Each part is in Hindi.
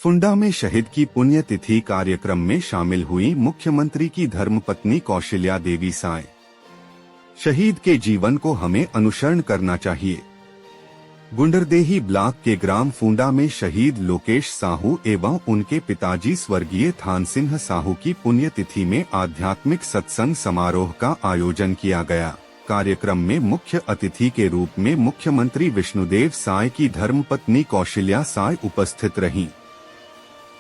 फुंडा में शहीद की पुण्यतिथि कार्यक्रम में शामिल हुई मुख्यमंत्री की धर्मपत्नी कौशल्या देवी साय। शहीद के जीवन को हमें अनुसरण करना चाहिए। गुंडरदेही ब्लॉक के ग्राम फुंडा में शहीद लोकेश साहू एवं उनके पिताजी स्वर्गीय थान सिंह साहू की पुण्यतिथि में आध्यात्मिक सत्संग समारोह का आयोजन किया गया। कार्यक्रम में मुख्य अतिथि के रूप में मुख्यमंत्री विष्णुदेव साय की धर्मपत्नी कौशल्या साय उपस्थित रहीं।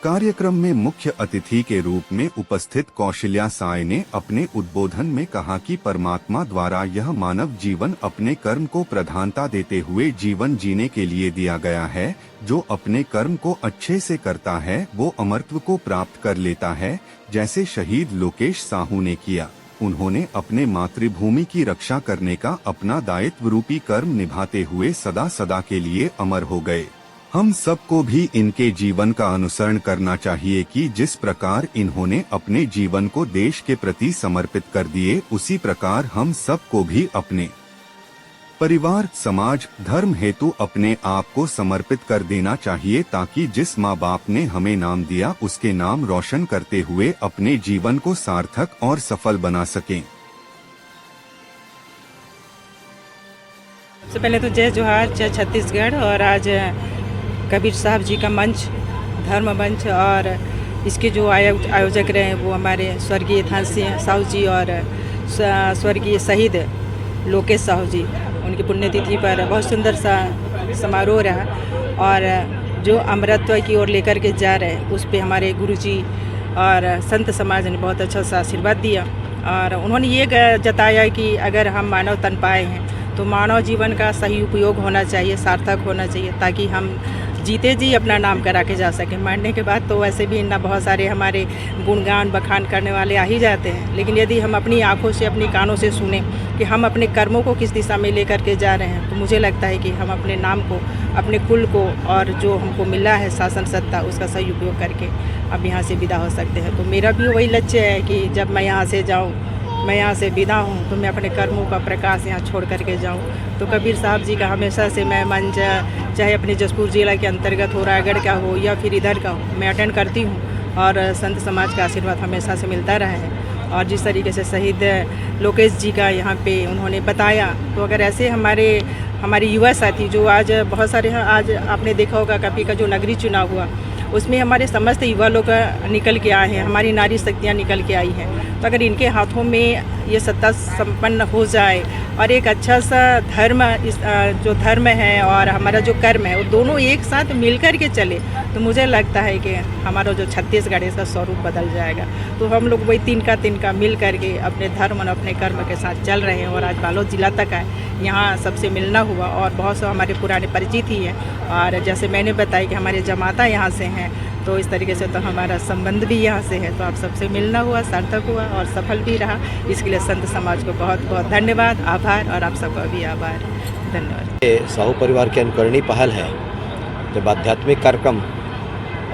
कार्यक्रम में मुख्य अतिथि के रूप में उपस्थित कौशल्या साय ने अपने उद्बोधन में कहा कि परमात्मा द्वारा यह मानव जीवन अपने कर्म को प्रधानता देते हुए जीवन जीने के लिए दिया गया है। जो अपने कर्म को अच्छे से करता है वो अमरत्व को प्राप्त कर लेता है, जैसे शहीद लोकेश साहू ने किया। उन्होंने अपने मातृभूमि की रक्षा करने का अपना दायित्व रूपी कर्म निभाते हुए सदा सदा के लिए अमर हो गए। हम सबको भी इनके जीवन का अनुसरण करना चाहिए कि जिस प्रकार इन्होंने अपने जीवन को देश के प्रति समर्पित कर दिए, उसी प्रकार हम सबको भी अपने परिवार, समाज, धर्म हेतु अपने आप को समर्पित कर देना चाहिए, ताकि जिस माँ बाप ने हमें नाम दिया उसके नाम रोशन करते हुए अपने जीवन को सार्थक और सफल बना सकें। सबसे पहले तो जय जोहार, जय छत्तीसगढ़। और आज कबीर साहब जी का मंच, धर्म मंच, और इसके जो आयोजक रहे वो हमारे स्वर्गीय थान सिंह साहू जी और स्वर्गीय शहीद लोकेश साहू जी। उनकी पुण्यतिथि पर बहुत सुंदर सा समारोह रहा और जो अमरत्व की ओर लेकर के जा रहे हैं उस पे हमारे गुरुजी और संत समाज ने बहुत अच्छा सा आशीर्वाद दिया। और उन्होंने ये जताया कि अगर हम मानव तन पाए हैं तो मानव जीवन का सही उपयोग होना चाहिए, सार्थक होना चाहिए, ताकि हम जीते जी अपना नाम करा के जा सकें। मरने के बाद तो वैसे भी ना बहुत सारे हमारे गुणगान बखान करने वाले आ ही जाते हैं, लेकिन यदि हम अपनी आंखों से, अपनी कानों से सुने कि हम अपने कर्मों को किस दिशा में लेकर के जा रहे हैं, तो मुझे लगता है कि हम अपने नाम को, अपने कुल को और जो हमको मिला है शासन सत्ता, उसका सही उपयोग करके अब यहाँ से विदा हो सकते हैं। तो मेरा भी वही लक्ष्य है कि जब मैं यहाँ से जाऊँ, मैं यहाँ से विदा हूँ, तो मैं अपने कर्मों का प्रकाश यहाँ छोड़ करके जाऊँ। तो कबीर साहब जी का हमेशा से मैं मंच, चाहे अपने जसपुर जिला के अंतर्गत हो, रायगढ़ का हो या फिर इधर का हो, मैं अटेंड करती हूँ और संत समाज का आशीर्वाद हमेशा से मिलता रहा है। और जिस तरीके से शहीद लोकेश जी का यहाँ पे उन्होंने बताया, तो अगर ऐसे हमारे युवा साथी जो आज बहुत सारे, आज आपने देखा होगा कभी का जो नगरीय चुनाव हुआ, उसमें हमारे समस्त युवा लोग निकल के आए हैं, हमारी नारी शक्तियाँ निकल के आई हैं। तो अगर इनके हाथों में ये सत्ता संपन्न हो जाए और एक अच्छा सा धर्म, जो धर्म है और हमारा जो कर्म है, वो दोनों एक साथ मिलकर के चले, तो मुझे लगता है कि हमारा जो छत्तीसगढ़ है इसका स्वरूप बदल जाएगा। तो हम लोग वही तिनका मिल करके अपने धर्म और अपने कर्म के साथ चल रहे हैं। और आज बालोद जिला तक आए, यहाँ सबसे मिलना हुआ और बहुत से हमारे पुराने परिचित ही हैं। और जैसे मैंने बताया कि हमारे जमाता यहाँ से हैं, तो इस तरीके से तो हमारा संबंध भी यहाँ से है। तो आप सबसे मिलना हुआ, सार्थक हुआ और सफल भी रहा। इसके लिए संत समाज को बहुत बहुत धन्यवाद, आभार, और आप सबका भी आभार, धन्यवाद। साहू परिवार की अनुकरणीय पहल है जब आध्यात्मिक कार्यक्रम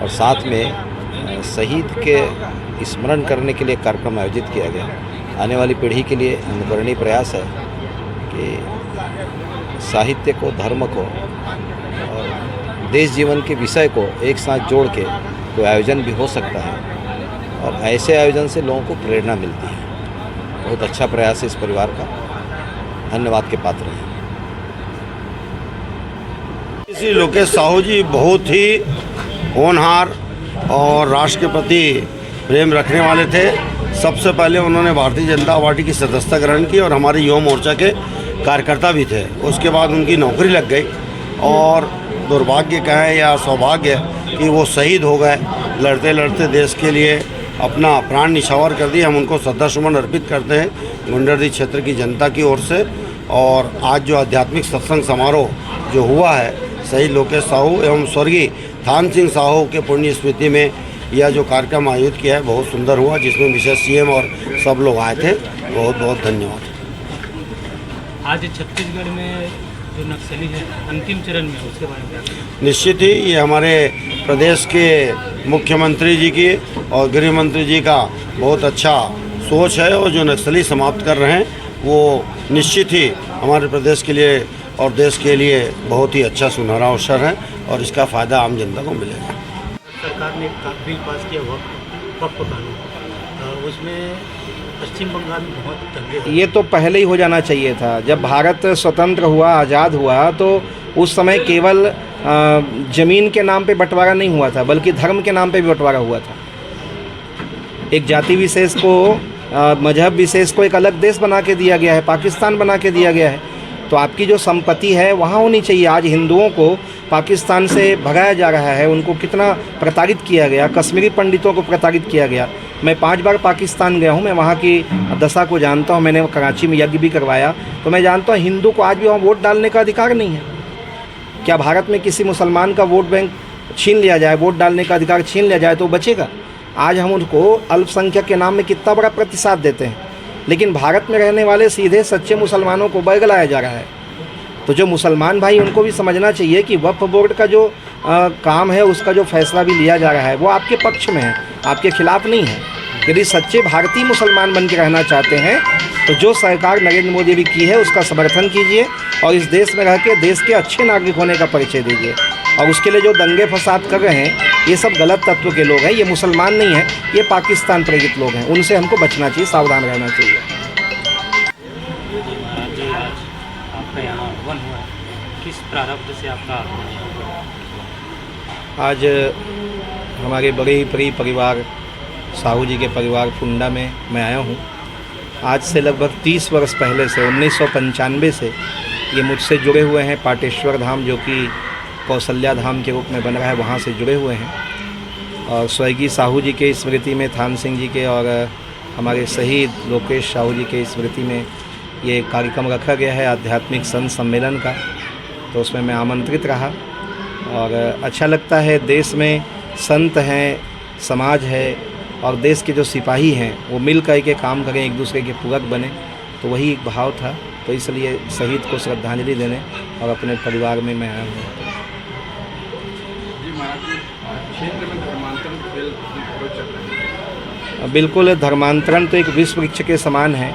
और साथ में शहीद के स्मरण करने के लिए कार्यक्रम आयोजित किया गया। आने वाली पीढ़ी के लिए अनुकरणीय प्रयास है कि साहित्य को, धर्म को और देश जीवन के विषय को एक साथ जोड़ के कोई आयोजन भी हो सकता है और ऐसे आयोजन से लोगों को प्रेरणा मिलती है। बहुत अच्छा प्रयास है इस परिवार का, धन्यवाद के पात्र हैं। श्री लोकेश साहू जी बहुत ही होनहार और राष्ट्र के प्रति प्रेम रखने वाले थे। सबसे पहले उन्होंने भारतीय जनता पार्टी की सदस्यता ग्रहण की और हमारे युवा मोर्चा के कार्यकर्ता भी थे। उसके बाद उनकी नौकरी लग गई और दुर्भाग्य कहें या सौभाग्य कि वो शहीद हो गए। लड़ते लड़ते देश के लिए अपना प्राण निछावर कर दिए। हम उनको श्रद्धासुमन अर्पित करते हैं गुंडरदेही क्षेत्र की जनता की ओर से। और आज जो आध्यात्मिक सत्संग समारोह जो हुआ है शहीद लोकेश साहू एवं स्वर्गीय थान सिंह साहू के पुण्य स्मृति में यह जो कार्यक्रम आयोजित किया है बहुत सुंदर हुआ, जिसमें विशेष सीएम और सब लोग आए थे। बहुत बहुत धन्यवाद। आज छत्तीसगढ़ में जो नक्सली है अंतिम चरण में, उसके बारे में निश्चित ही ये हमारे प्रदेश के मुख्यमंत्री जी की और गृह मंत्री जी का बहुत अच्छा सोच है और जो नक्सली समाप्त कर रहे हैं वो निश्चित ही हमारे प्रदेश के लिए और देश के लिए बहुत ही अच्छा सुनहरा अवसर है और इसका फ़ायदा आम जनता को मिलेगा। सरकार ने एक बिल पास किया वक्फ कानून, उसमें पश्चिम बंगाल में बहुत दंगे हुए। ये तो पहले ही हो जाना चाहिए था। जब भारत स्वतंत्र हुआ, आज़ाद हुआ, तो उस समय केवल ज़मीन के नाम पे बंटवारा नहीं हुआ था, बल्कि धर्म के नाम पे भी बंटवारा हुआ था। एक जाति विशेष को, मजहब विशेष को एक अलग देश बना के दिया गया है, पाकिस्तान बना के दिया गया है। तो आपकी जो संपत्ति है वहाँ होनी चाहिए। आज हिंदुओं को पाकिस्तान से भगाया जा रहा है, उनको कितना प्रताड़ित किया गया, कश्मीरी पंडितों को प्रताड़ित किया गया। मैं 5 बार पाकिस्तान गया हूँ, मैं वहाँ की दशा को जानता हूँ। मैंने कराची में यज्ञ भी करवाया, तो मैं जानता हूँ हिंदू को आज भी वहाँ वोट डालने का अधिकार नहीं है। क्या भारत में किसी मुसलमान का वोट बैंक छीन लिया जाए, वोट डालने का अधिकार छीन लिया जाए तो बचेगा? आज हम उनको अल्पसंख्यक के नाम में कितना बड़ा प्रतिशत देते हैं, लेकिन भारत में रहने वाले सीधे सच्चे मुसलमानों को बरगलाया जा रहा है। तो जो मुसलमान भाई, उनको भी समझना चाहिए कि वक्फ बोर्ड का जो काम है, उसका जो फैसला भी लिया जा रहा है वो आपके पक्ष में है, आपके खिलाफ नहीं है। यदि सच्चे भारतीय मुसलमान बन के रहना चाहते हैं तो जो सरकार नरेंद्र मोदी भी की है उसका समर्थन कीजिए और इस देश में रह के देश के अच्छे नागरिक होने का परिचय दीजिए। और उसके लिए जो दंगे फसाद कर रहे हैं, ये सब गलत तत्व के लोग हैं, ये मुसलमान नहीं हैं, ये पाकिस्तान प्रेरित लोग हैं। उनसे हमको बचना चाहिए, सावधान रहना चाहिए। आपका यहाँ वन हुआ है, किस प्रारब्ध से आपका आज हमारे बड़े ही प्रिय परिवार साहू जी के परिवार फुंडा में मैं आया हूँ। आज से लगभग 30 वर्ष पहले से 1995 से ये मुझसे जुड़े हुए हैं। पाटेश्वर धाम जो कि कौशल्या धाम के रूप में बन रहा है, वहाँ से जुड़े हुए हैं। और स्वर्गीय साहू जी के स्मृति में, थान सिंह जी के और हमारे शहीद लोकेश साहू जी के स्मृति में ये कार्यक्रम रखा गया है आध्यात्मिक संत सम्मेलन का। तो उसमें मैं आमंत्रित रहा और अच्छा लगता है। देश में संत हैं, समाज है और देश के जो सिपाही हैं वो मिल कर के काम करें, एक दूसरे के पूरक बने, तो वही एक भाव था। तो इसलिए शहीद को श्रद्धांजलि देने और अपने परिवार में मैं आया हूँ। बिल्कुल, धर्मांतरण तो एक विष वृक्ष के समान है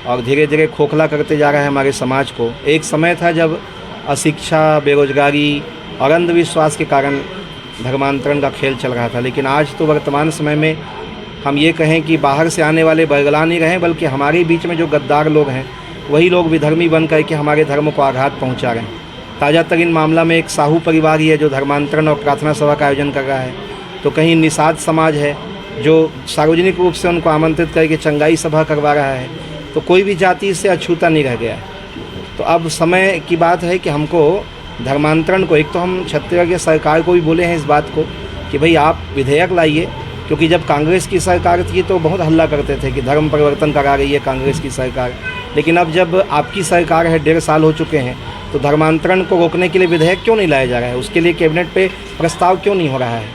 और धीरे धीरे खोखला करते जा रहा है हमारे समाज को। एक समय था जब अशिक्षा, बेरोजगारी और अंधविश्वास के कारण धर्मांतरण का खेल चल रहा था, लेकिन आज तो वर्तमान समय में हम ये कहें कि बाहर से आने वाले बरगला नहीं रहे, बल्कि हमारे बीच में जो गद्दार लोग हैं वही लोग विधर्मी बन कर के हमारे धर्म को आघात पहुंचा रहे हैं। ताज़ा तरीन मामला में एक साहू परिवार ही है जो धर्मांतरण और प्रार्थना सभा का आयोजन कर रहा है। तो कहीं निषाद समाज है जो सार्वजनिक रूप से उनको आमंत्रित करके चंगाई सभा करवा रहा है। तो कोई भी जाति इससे अछूता नहीं रह गया है। तो अब समय की बात है कि हमको धर्मांतरण को, एक तो हम छत्तीसगढ़ की सरकार को भी बोले हैं इस बात को कि भाई आप विधेयक लाइए, क्योंकि जब कांग्रेस की सरकार थी तो बहुत हल्ला करते थे कि धर्म परिवर्तन करा रही है कांग्रेस की सरकार। लेकिन अब जब आपकी सरकार है, 1.5 साल हो चुके हैं, तो धर्मांतरण को रोकने के लिए विधेयक क्यों नहीं लाया जा रहा है? उसके लिए कैबिनेट पे प्रस्ताव क्यों नहीं हो रहा है?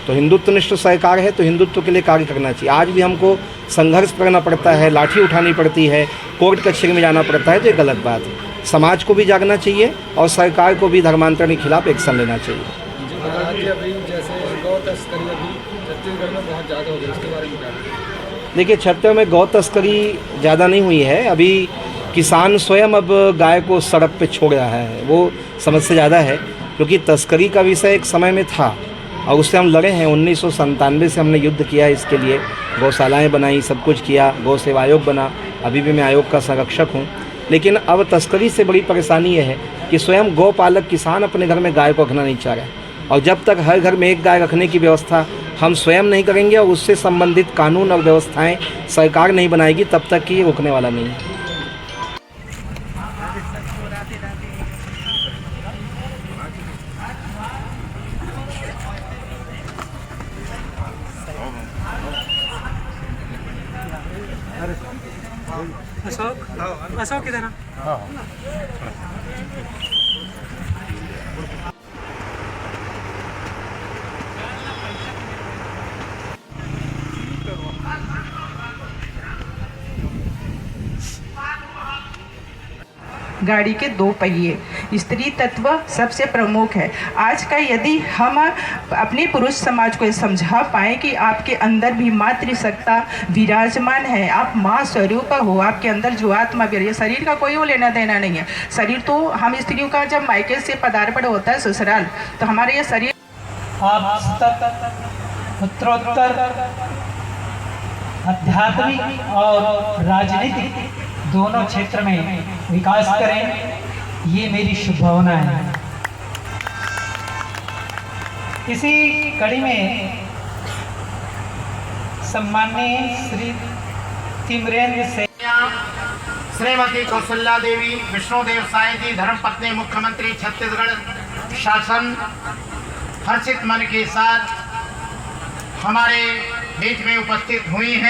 तो हिंदुत्वनिष्ठ सरकार है तो हिंदुत्व के लिए कार्य करना चाहिए। आज भी हमको संघर्ष करना पड़ता है, लाठी उठानी पड़ती है, कोर्ट कचहरी में जाना पड़ता है, तो ये गलत बात है। समाज को भी जागना चाहिए और सरकार को भी धर्मांतरण के खिलाफ एक्शन लेना चाहिए। देखिए, छत्तीसगढ़ में गौ तस्करी ज़्यादा नहीं हुई है। अभी किसान स्वयं अब गाय को सड़क पे छोड़ रहा है, वो समस्या ज़्यादा है, क्योंकि तस्करी का विषय एक समय में था और उससे हम लड़े हैं। 1997 से हमने युद्ध किया है इसके लिए, गौशालाएँ बनाई, सब कुछ किया, गौ सेवा आयोग बना, अभी भी मैं आयोग का संरक्षक हूँ। लेकिन अब तस्करी से बड़ी परेशानी ये है कि स्वयं गौपालक किसान अपने घर में गाय को रखना नहीं चाह रहे, और जब तक हर घर में एक गाय रखने की व्यवस्था हम स्वयं नहीं करेंगे और उससे संबंधित कानून और व्यवस्थाएं सरकार नहीं बनाएगी, तब तक कि ये रुकने वाला नहीं है। अशोक किधर है? गाड़ी के 2 पहिए स्त्री तत्व सबसे प्रमुख है। आज का यदि हम अपने पुरुष समाज को समझा पाएँ कि आपके अंदर भी मातृसत्ता विराजमान है, आप माँ स्वरूप हो, आपके अंदर जो आत्मा भी है, शरीर का कोई वो लेना देना नहीं है। शरीर तो हम स्त्रियों का जब मायके से पदार्पण होता है ससुराल, तो हमारे ये शरीर आप उत्तरोत्तर आध्यात्मिक और राजनीतिक दोनों क्षेत्र में विकास करें, ये मेरी शुभकामना है। इसी कड़ी में सम्माननीय श्री तिमरेंद्र से श्रीमती कौशल्या देवी विष्णुदेव साई जी धर्मपत्नी मुख्यमंत्री छत्तीसगढ़ शासन हर्षित मन के साथ हमारे बीच में उपस्थित हुई हैं।